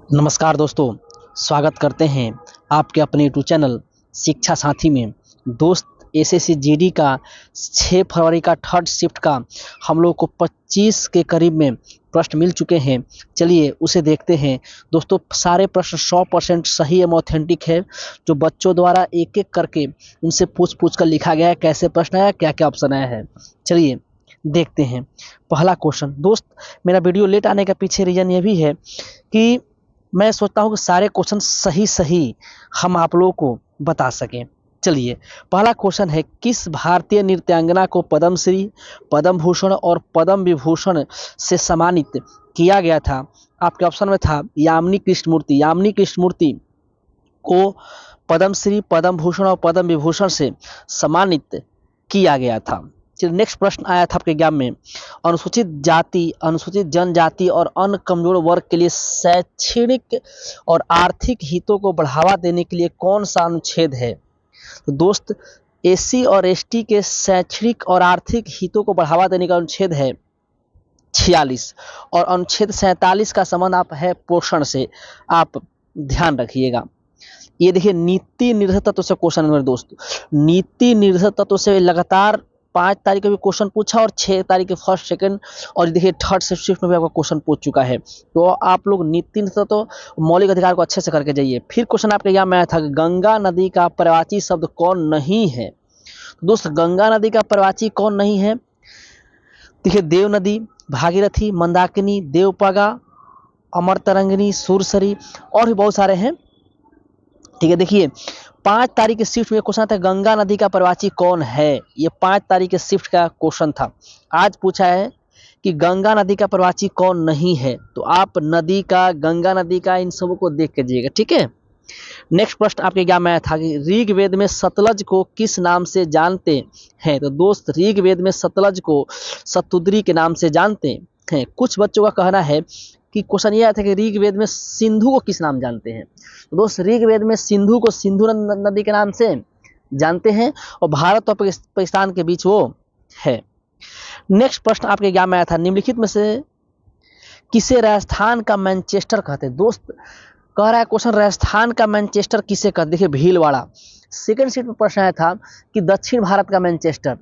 नमस्कार दोस्तों, स्वागत करते हैं आपके अपने यूट्यूब चैनल शिक्षा साथी में। दोस्त, एसएससी जीडी का 6 फरवरी का थर्ड शिफ्ट का हम लोग को 25 के करीब में प्रश्न मिल चुके हैं। चलिए उसे देखते हैं। दोस्तों, सारे प्रश्न 100% सही एवं ऑथेंटिक है, जो बच्चों द्वारा एक एक करके उनसे पूछ कर लिखा गया है। कैसे प्रश्न आया, क्या क्या ऑप्शन आया है, चलिए देखते हैं। पहला क्वेश्चन। दोस्त, मेरा वीडियो लेट आने का पीछे रीज़न ये भी है कि मैं सोचता हूँ कि सारे क्वेश्चन सही हम आप लोगों को बता सकें। चलिए, पहला क्वेश्चन है, किस भारतीय नृत्यांगना को पद्मश्री, पद्म भूषण और पद्म विभूषण से सम्मानित किया गया था? आपके ऑप्शन में था यामिनी कृष्णमूर्ति। यामिनी कृष्णमूर्ति को पद्मश्री, पद्म भूषण और पद्म विभूषण से सम्मानित किया गया था। चलिए, नेक्स्ट प्रश्न आया था आपके एग्जाम में, अनुसूचित जाति, अनुसूचित जनजाति और अन्य कमजोर वर्ग के लिए शैक्षणिक और आर्थिक हितों को बढ़ावा देने के लिए कौन सा अनुच्छेद है? तो दोस्त, एससी और एसटी के शैक्षणिक और आर्थिक हितों को बढ़ावा देने का अनुच्छेद है 46 और अनुच्छेद 47 का संबंध आप है पोषण से। आप ध्यान रखिएगा। ये देखिए, नीति निर्धारक तत्व से क्वेश्चन मेरे दोस्त। नीति निर्धारक तत्व से लगातार 5 तारीख को भी क्वेश्चन पूछा और 6 तारीख के फर्स्ट सेकंड और देखिए थर्ड शिफ्ट में भी आपका क्वेश्चन पूछ चुका है। तो आप लोग नीति निर्धारक तत्व, मौलिक अधिकार को अच्छे से करके जाइए। फिर क्वेश्चन आपके यहाँ में आया था, गंगा नदी का पर्यायवाची शब्द कौन नहीं है? दोस्त, गंगा नदी का पर्यायवाची कौन नहीं है? देखिए, देव नदी, भागीरथी, मंदाकिनी, देवपगा, अमरतरंगिनी, सुरसरी और भी बहुत सारे हैं। ठीक है, देखिए 5 तारीख के शिफ्ट में क्वेश्चन था, गंगा नदी का पर्यायवाची कौन है? ये 5 तारीख के शिफ्ट का क्वेश्चन था। आज पूछा है कि गंगा नदी का पर्यायवाची कौन नहीं है। तो आप नदी का, गंगा नदी का, इन सबों को देख के जाइएगा। ठीक है। नेक्स्ट प्रश्न आपके एग्जाम में आया था कि ऋग्वेद में सतलज को किस नाम से जानते हैं? तो दोस्त, ऋग्वेद में सतलज को सतुद्री के नाम से जानते हैं। कुछ बच्चों का कहना है कि क्वेश्चन ये आया था कि ऋग्वेद में सिंधु को किस नाम जानते हैं? तो दोस्त, ऋग्वेद में सिंधु को सिंधु नदी के नाम से जानते हैं और भारत और पाकिस्तान के बीच वो है। नेक्स्ट प्रश्न आपके एग्जाम में आया था, निम्नलिखित में से किसे राजस्थान का मैनचेस्टर कहते हैं? दोस्त, कह रहा है क्वेश्चन, राजस्थान का मैनचेस्टर किसे कहते? देखिए, भीलवाड़ा। सेकंड सीट में प्रश्न आया था कि दक्षिण भारत का मैनचेस्टर,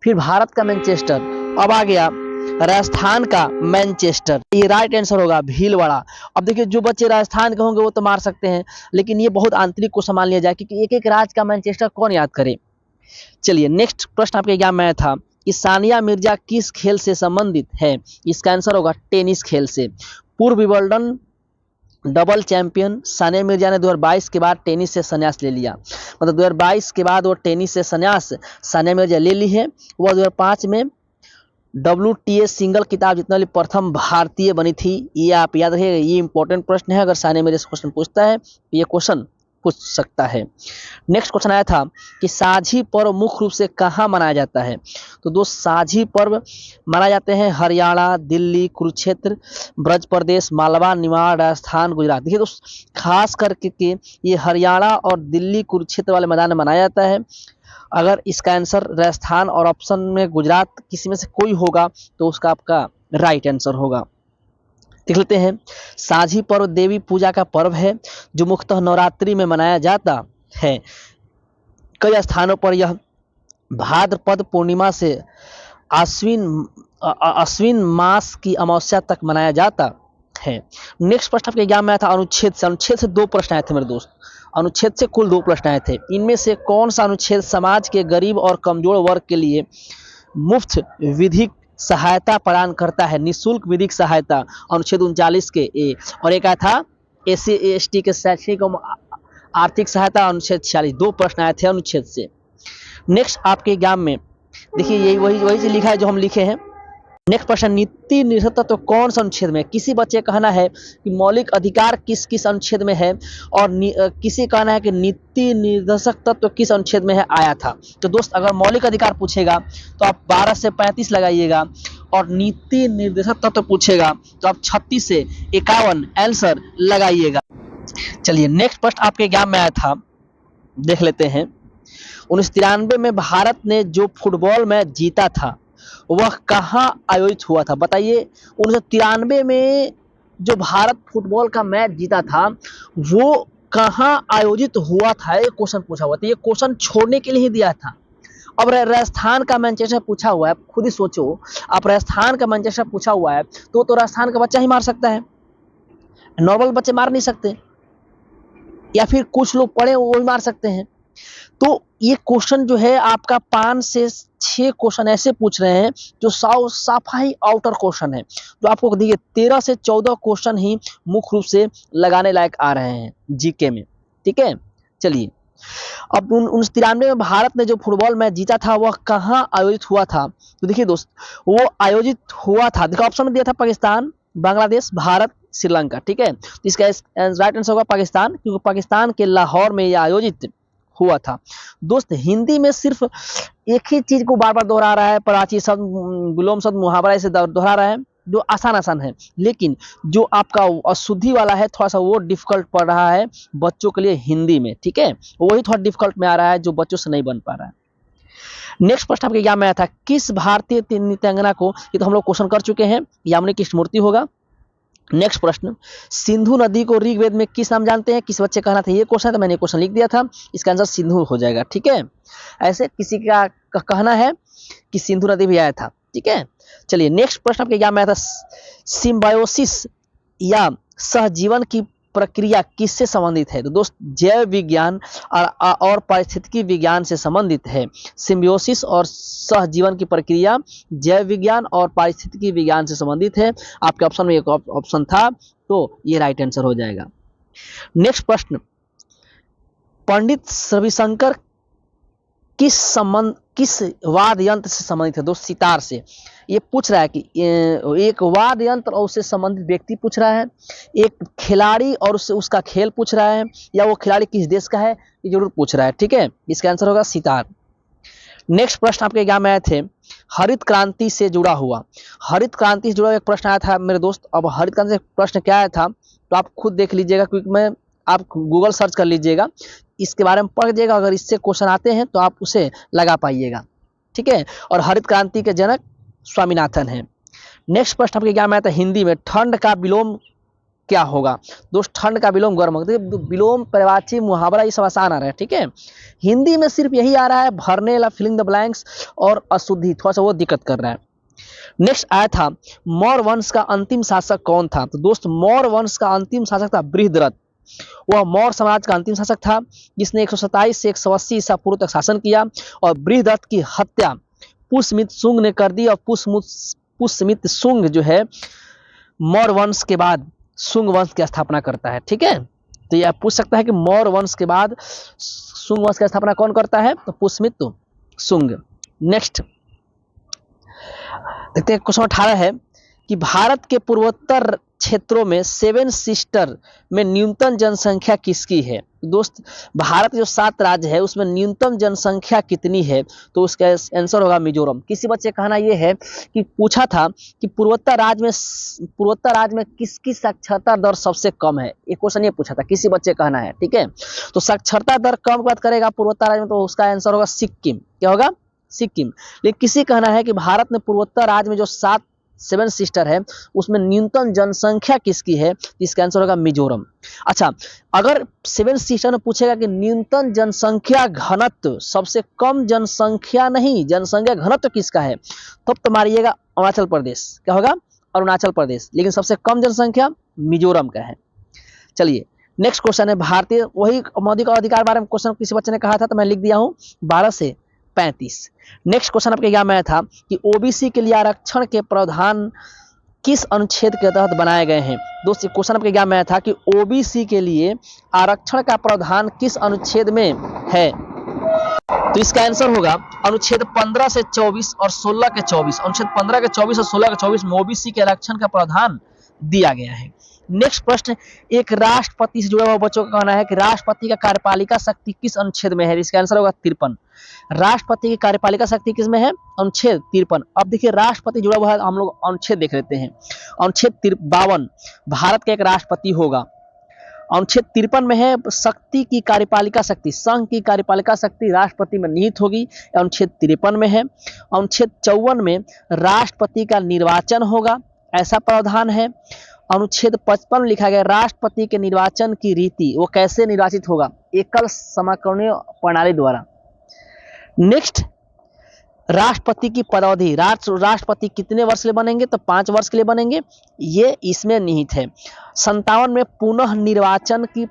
फिर भारत का मैनचेस्टर, अब आ गया राजस्थान का मैनचेस्टर। ये राइट आंसर होगा भीलवाड़ा। अब देखिए, जो बच्चे राजस्थान के होंगे वो तो मार सकते हैं, लेकिन ये बहुत आंतरिक को संभाल लिया जाए, क्योंकि एक एक राज्य का मैनचेस्टर कौन याद करे। चलिए, नेक्स्ट प्रश्न आपके एग्जाम में आया था कि सानिया मिर्जा किस खेल से संबंधित है? इसका आंसर होगा टेनिस खेल से। पूर्व Wimbledon double champion Sania Mirza ने 2022 के बाद टेनिस से संन्यास ले लिया। मतलब 2022 के बाद वो टेनिस से संन्यास सानिया मिर्जा ले ली है। वह 2005 में WTA सिंगल खिताब जीतने वाली प्रथम भारतीय बनी थी। ये आप याद रखिएगा, ये इंपॉर्टेंट प्रश्न है। अगर सानिया मिर्जा से क्वेश्चन पूछता है, ये क्वेश्चन पूछ सकता है। नेक्स्ट क्वेश्चन आया था कि साझी पर्व मुख्य रूप से कहाँ मनाया जाता है? तो दोस्त, साझी पर्व मनाए जाते हैं हरियाणा, दिल्ली, कुरुक्षेत्र, ब्रज प्रदेश, मालवा, निमाड़, राजस्थान, गुजरात। देखिए दोस्त, खास करके के ये हरियाणा और दिल्ली, कुरुक्षेत्र वाले मैदान में मनाया जाता है। अगर इसका आंसर राजस्थान और ऑप्शन में गुजरात किसी में से कोई होगा तो उसका आपका राइट आंसर होगा। देख लेते हैं। साझी पर्व देवी पूजा का पर्व है जो मुख्यतः नवरात्रि में मनाया जाता है। कई स्थानों पर यह भाद्रपद पूर्णिमा से अश्विन मास की अमावस्या तक मनाया जाता है। नेक्स्ट प्रश्न आपके एग्जाम में आया था अनुच्छेद से। अनुच्छेद से 2 प्रश्न आए थे मेरे दोस्त। अनुच्छेद से कुल 2 प्रश्न आए थे। इनमें से कौन सा अनुच्छेद समाज के गरीब और कमजोर वर्ग के लिए मुफ्त विधिक सहायता प्रदान करता है? निःशुल्क विधिक सहायता, अनुच्छेद 39 के ए। और एक आया था एससी एसटी के शैक्षणिक आर्थिक सहायता, अनुच्छेद 46। 2 प्रश्न आए थे अनुच्छेद से। नेक्स्ट आपके एग्जाम में देखिए, यही वही चीज लिखा है जो हम लिखे हैं। नेक्स्ट प्रश्न, नीति निर्धारक तत्व कौन सा अनुच्छेद में? किसी बच्चे का कहना है कि मौलिक अधिकार किस किस अनुच्छेद में है, और किसी का कहना है कि नीति निर्देशक तत्व किस अनुच्छेद में है आया था। तो दोस्त, अगर मौलिक अधिकार पूछेगा तो आप 12 से 35 लगाइएगा, और नीति निर्देशक तत्व पूछेगा तो आप 36 से 51 आंसर लगाइएगा। चलिए, नेक्स्ट प्रश्न आपके एग्जाम में आया था, देख लेते हैं। 1993 में भारत ने जो फुटबॉल मैच जीता था वह कहाँ आयोजित हुआ था? बताइए, 1993 में जो भारत फुटबॉल का मैच जीता था वो कहाँ आयोजित हुआ था, ये क्वेश्चन पूछा हुआ था। ये क्वेश्चन छोड़ने के लिए ही दिया था। अब राजस्थान का मैनचेस्टर पूछा हुआ है, खुद ही सोचो, आप राजस्थान का मैनचेस्टर पूछा हुआ है तो राजस्थान का बच्चा ही मार सकता है, नॉर्मल बच्चे मार नहीं सकते, या फिर कुछ लोग पढ़े वो भी मार सकते हैं। तो ये क्वेश्चन जो है आपका 5 से 6 क्वेश्चन ऐसे पूछ रहे हैं जो साफा ही आउटर क्वेश्चन है, तो आपको देखिए 13 से 14 क्वेश्चन ही मुख्य रूप से लगाने लायक आ रहे हैं जीके में। ठीक है, चलिए अब 1993 में भारत ने जो फुटबॉल मैच जीता था वह कहाँ आयोजित हुआ था। तो देखिए दोस्त, वो आयोजित हुआ था, देखो ऑप्शन में दिया था पाकिस्तान, बांग्लादेश, भारत, श्रीलंका। ठीक है, तो इसका राइट आंसर होगा पाकिस्तान, क्योंकि पाकिस्तान के लाहौर में यह आयोजित हुआ था। दोस्त हिंदी में सिर्फ एक ही चीज को बार बार दोहरा रहा है, प्राची शब्द, विलोम शब्द, मुहावरा इसे दोहरा रहा है, जो आसान आसान है, लेकिन जो आपका अशुद्धि वाला है थोड़ा सा वो डिफिकल्ट पड़ रहा है बच्चों के लिए हिंदी में। ठीक है, वही थोड़ा डिफिकल्ट में आ रहा है जो बच्चों से नहीं बन पा रहा है। नेक्स्ट प्रश्न आपके एग्जाम में आया था, किस भारतीय नृत्यांगना को, ये तो हम लोग क्वेश्चन कर चुके हैं, यामिनी कृष्णमूर्ति होगा। नेक्स्ट प्रश्न, सिंधु नदी को ऋग्वेद में किस नाम जानते हैं, किस बच्चे कहना था, ये क्वेश्चन है, तो मैंने क्वेश्चन लिख दिया था, इसका आंसर सिंधु हो जाएगा। ठीक है, ऐसे किसी का कहना है कि सिंधु नदी भी आया था। ठीक है, चलिए नेक्स्ट प्रश्न आपके एग्जाम में आया था, सिम्बायोसिस या सहजीवन की प्रक्रिया किससे संबंधित है। तो दोस्त जैव विज्ञान और पारिस्थितिकी विज्ञान से संबंधित है। सिम्बियोसिस और सहजीवन की प्रक्रिया जैव विज्ञान और पारिस्थितिकी विज्ञान से संबंधित है। आपके ऑप्शन में एक ऑप्शन था, तो ये राइट आंसर हो जाएगा। नेक्स्ट प्रश्न, पंडित रविशंकर किस वाद्य यंत्र से संबंधित है। दोस्त सितार से। ये पूछ रहा है कि एक वाद्य यंत्र और उससे संबंधित व्यक्ति पूछ रहा है, एक खिलाड़ी और उसका खेल पूछ रहा है, या वो खिलाड़ी किस देश का है, ये जरूर पूछ रहा है। ठीक है, इसका आंसर होगा सितार। नेक्स्ट प्रश्न आपके एग्जाम में आए थे, हरित क्रांति से जुड़ा हुआ, हरित क्रांति से जुड़ा हुआ एक प्रश्न आया था मेरे दोस्त। अब हरित क्रांति से प्रश्न क्या आया था तो आप खुद देख लीजिएगा, क्योंकि आप गूगल सर्च कर लीजिएगा, इसके बारे में पढ़ लीजिएगा, अगर इससे क्वेश्चन आते हैं तो आप उसे लगा पाइएगा। ठीक है, और हरित क्रांति के जनक स्वामीनाथन है। नेक्स्ट प्रश्न आपके एग्जाम में आया था, हिंदी में ठंड का विलोम क्या होगा। दोस्त ठंड का विलोम गर्म होगा। विलोम, पर्यायवाची, मुहावरा ये सब आसान आ रहा है। ठीक है, हिंदी में सिर्फ यही आ रहा है भरने वाला, फिलिंग द ब्लैंक्स और अशुद्धि, थोड़ा सा वो दिक्कत कर रहा है। नेक्स्ट आया था, मौर्य वंश का अंतिम शासक कौन था। तो दोस्त मौर्य वंश का अंतिम शासक था बृहद्रथ। वह मौर्य समाज का अंतिम शासक था जिसने 127 से 180 ईसा पूर्व तक शासन किया, और बृहद्रथ की हत्या पुष्यमित्र शुंग ने कर दी, और पुष्यमित्र शुंग जो है मौर्य वंश के बाद शुंग वंश की स्थापना करता है। ठीक है, तो यह पूछ सकता है कि मौर्य वंश के बाद शुंग वंश की स्थापना कौन करता है, तो पुष्यमित्र शुंग। नेक्स्ट देखते हैं, क्वेश्चन 18 है कि भारत के पूर्वोत्तर क्षेत्रों में 7 सिस्टर में न्यूनतम जनसंख्या किसकी है। दोस्त भारत जो 7 राज्य है उसमें न्यूनतम जनसंख्या कितनी है, तो उसका आंसर होगा मिजोरम। किसी बच्चे कहना यह है कि पूछा था कि पूर्वोत्तर राज्य में किसकी साक्षरता दर सबसे कम है, ये क्वेश्चन ये पूछा था, किसी बच्चे कहना है। ठीक है, तो साक्षरता दर कम बात करेगा पूर्वोत्तर राज्य में, तो उसका आंसर होगा सिक्किम। क्या होगा, सिक्किम। लेकिन किसी कहना है कि भारत में पूर्वोत्तर राज्य में जो 7 सिस्टर है उसमें न्यूनतम जनसंख्या किसकी है, इसका आंसर होगा मिजोरम। अच्छा, अगर 7 सिस्टर में पूछेगा कि न्यूनतम जनसंख्या घनत्व, सबसे कम जनसंख्या नहीं, जनसंख्या घनत्व किसका है, तब तो मारिएगा अरुणाचल प्रदेश। क्या होगा, अरुणाचल प्रदेश। लेकिन सबसे कम जनसंख्या मिजोरम का है। चलिए नेक्स्ट क्वेश्चन है, भारतीय, वही मौलिक अधिकार बारे में क्वेश्चन किसी बच्चे ने कहा था तो मैं लिख दिया हूँ 12 से 35। नेक्स्ट क्वेश्चन आपके एग्जाम में आया था कि ओबीसी के लिए आरक्षण के प्रावधान किस अनुच्छेद के तहत बनाए गए हैं। दोस्तों क्वेश्चन आपके एग्जाम में आया था कि ओबीसी के लिए आरक्षण का प्रावधान किस अनुच्छेद में है, तो इसका आंसर होगा अनुच्छेद 15 से 24 और 16 के 24। अनुच्छेद 15 के 24 और 16 के 24 में ओबीसी के आरक्षण का प्रावधान दिया गया है। नेक्स्ट प्रश्न, एक राष्ट्रपति से जुड़ा हुआ बच्चों का कहना है कि राष्ट्रपति का कार्यपालिका शक्ति किस अनुच्छेद में है, इसका आंसर होगा 53। राष्ट्रपति की कार्यपालिका शक्ति किस में है, अनुच्छेद 53। अब देखिए राष्ट्रपति जुड़ा हुआ है, हम लोग अनुच्छेद देख लेते हैं। अनुच्छेद 52 भारत का एक राष्ट्रपति होगा। अनुच्छेद 53 में है शक्ति की कार्यपालिका शक्ति, संघ की कार्यपालिका शक्ति राष्ट्रपति में निहित होगी, अनुच्छेद 53 में है। अनुच्छेद 54 में राष्ट्रपति का निर्वाचन होगा, ऐसा प्रावधान है। अनुच्छेद 55 लिखा गया राष्ट्रपति के निर्वाचन की रीति, वो कैसे निर्वाचित होगा? एकल समाकलनीय प्रणाली द्वारा। नेक्स्ट, राष्ट्रपति की पदावधि, राष्ट्रपति कितने वर्ष के लिए बनेंगे? तो 5 वर्ष के लिए बनेंगे, ये इसमें निहित है। 57 में पुनः निर्वाचन की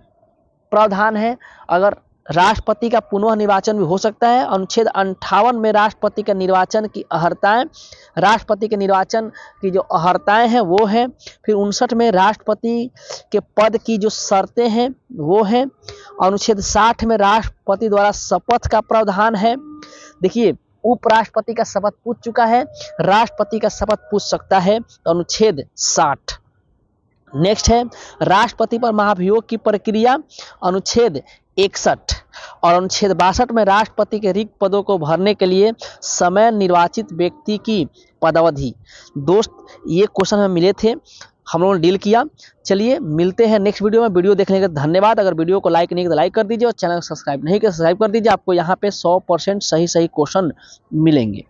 प्रावधान है, अगर राष्ट्रपति का पुनः निर्वाचन भी हो सकता है। अनुच्छेद 58 में राष्ट्रपति के निर्वाचन की अर्हताएं, राष्ट्रपति के निर्वाचन की जो अर्हताएं हैं वो है। फिर 59 में राष्ट्रपति के पद की जो शर्तें हैं वो है। अनुच्छेद 60 में राष्ट्रपति द्वारा शपथ का प्रावधान है। देखिए, उपराष्ट्रपति का शपथ पूछ चुका है, राष्ट्रपति का शपथ पूछ सकता है, तो अनुच्छेद 60। नेक्स्ट है राष्ट्रपति पर महाभियोग की प्रक्रिया, अनुच्छेद 61। और अनुच्छेद 62 में राष्ट्रपति के रिक्त पदों को भरने के लिए समय निर्वाचित व्यक्ति की पदावधि। दोस्त, ये क्वेश्चन हमें मिले थे, हम लोगों ने डील किया। चलिए मिलते हैं नेक्स्ट वीडियो में। वीडियो देखने के लिए धन्यवाद। अगर वीडियो को लाइक नहीं किया तो लाइक कर दीजिए और चैनल को सब्सक्राइब नहीं किया तो सब्सक्राइब कर दीजिए। आपको यहाँ पे 100% सही क्वेश्चन मिलेंगे।